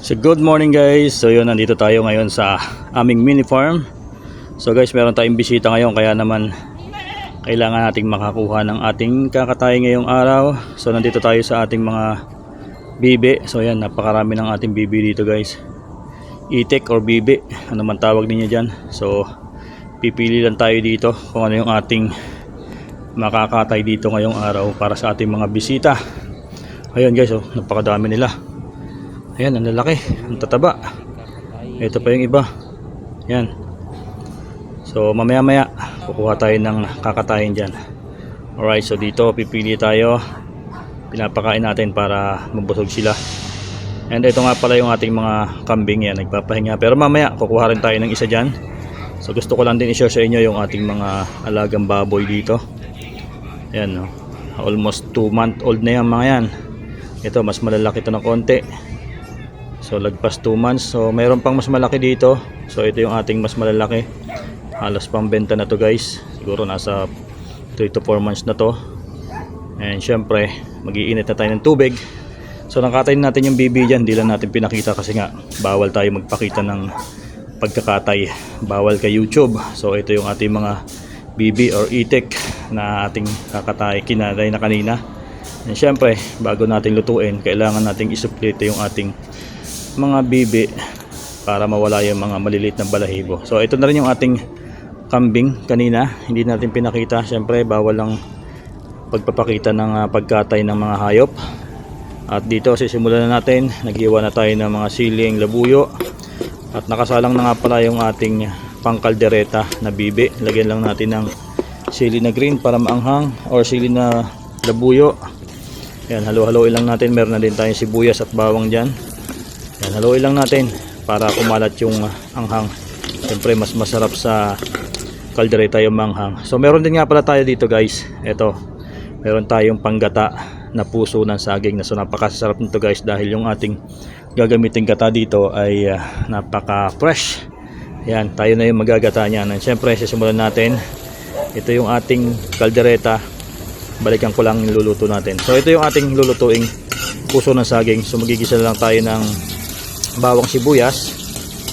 So good morning guys. So yun, nandito tayo ngayon sa aming mini farm. So guys, meron tayong bisita ngayon, kaya naman kailangan nating makakuha ng ating kakatay ngayong araw. So nandito tayo sa ating mga bibi. So yan, napakarami ng ating bibi dito guys. Itik or bibi, ano man tawag ninyo dyan. So pipili lang tayo dito kung ano yung ating makakatay dito ngayong araw para sa ating mga bisita. Ayun guys, oh, napakadami nila. Ayan, ang lalaki, ang tataba. Ito pa yung iba. Ayan. So mamaya maya kukuha tayo ng kakatayin dyan. Alright, so dito pipili tayo. Pinapakain natin para mabusog sila. And ito nga pala yung ating mga kambing yan, nagpapahinga. Pero mamaya kukuha rin tayo ng isa dyan. So gusto ko lang din i-share sa inyo yung ating mga alagang baboy dito. Ayan, no? Almost 2-month-old na yan mga yan. Ito mas malalaki ito ng konti. So lagpas 2 months. So mayroon pang mas malaki dito. So ito yung ating mas malalaki. Halos pang benta na to guys. Siguro nasa 3 to 4 months na to. And syempre mag-iinit na tayo ng tubig. So nakatayin natin yung bibi dyan. Di lang natin pinakita kasi nga bawal tayo magpakita ng pagkakatay. Bawal kay YouTube. So ito yung ating mga bibi or itik na ating kakatay kinatay na kanina. And syempre bago natin lutuin, kailangan nating isuplite yung ating mga bibi para mawala yung mga maliliit na balahibo. So ito na rin yung ating kambing kanina, hindi natin pinakita. Syempre bawal lang pagpapakita ng pagkatay ng mga hayop. At dito sisimulan na natin. Naghiwa na tayo ng mga siling labuyo. At nakasalang na nga pala yung ating pangkaldereta na bibi. Lagyan lang natin ng sili na green para maanghang, or sili na labuyo. Yan, halo-haloin lang natin. Meron na din tayong sibuyas at bawang dyan. Yan, haluin lang natin para kumalat yung anghang. Siyempre mas masarap sa kaldereta yung manghang. So meron din nga pala tayo dito guys. Ito, meron tayong panggata na puso ng saging. So napakasarap nito guys dahil yung ating gagamitin gata dito ay napaka fresh. Yan, tayo na yung magagata niyan. And siyempre sisimulan natin. Ito yung ating kaldereta. Balikan ko lang yung luluto natin. So ito yung ating lulutuing puso ng saging. So magigisa lang tayo ng bawang sibuyas.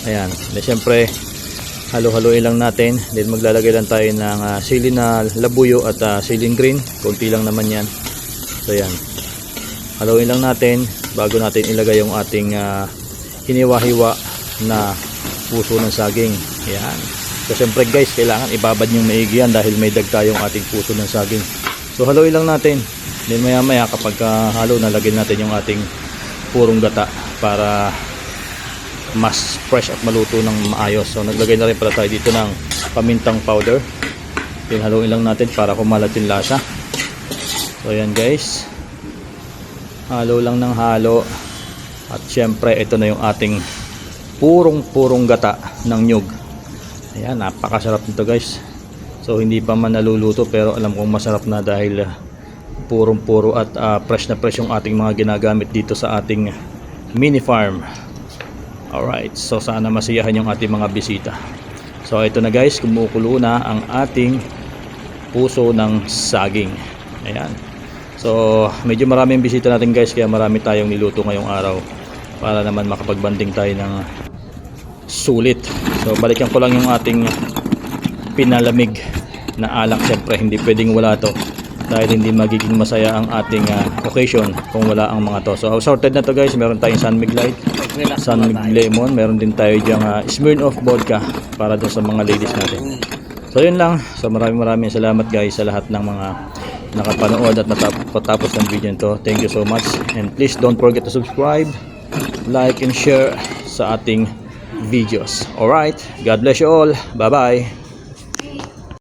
Ayan. Then syempre halo-haloin lang natin. Then maglalagay lang tayo ng sili na labuyo at siling green. Konti lang naman yan. So ayan. Haloin lang natin bago natin ilagay yung ating hiniwa-hiwa na puso ng saging. Ayan. So syempre guys, kailangan ibabad yung maigi yan dahil may dagta yung ating puso ng saging. So haloin lang natin. Then maya maya kapag halo na, lagyan natin yung ating purong gata para mas fresh at maluto ng maayos. So naglagay na rin pala tayo dito ng pamintang powder. Then haluin lang natin para kumalat yung lasa. So ayan guys, halo lang ng halo. At syempre ito na yung ating purong gata ng nyug. Ayan, napakasarap nito guys. So hindi pa man naluluto pero alam kong masarap na dahil puro at fresh na fresh yung ating mga ginagamit dito sa ating mini farm. Alright, so sana masiyahan yung ating mga bisita. So ito na guys, kumukulo na ang ating puso ng saging. Ayan. So medyo maraming bisita natin guys, kaya marami tayong niluto ngayong araw para naman makapagbanding tayo ng sulit. So balikan ko lang yung ating pinalamig na alak. Siyempre hindi pwedeng wala to dahil hindi magiging masaya ang ating occasion kung wala ang mga to. So sorted na to guys. Meron tayong Sunmig Light, Sunmig Lemon, meron din tayo dyang Smirnoff Vodka para dun sa mga ladies natin. So yun lang. So maraming salamat guys sa lahat ng mga nakapanood at natapos ng video nito. Thank you so much, and please don't forget to subscribe, like and share sa ating videos. Alright, God bless you all. Bye bye.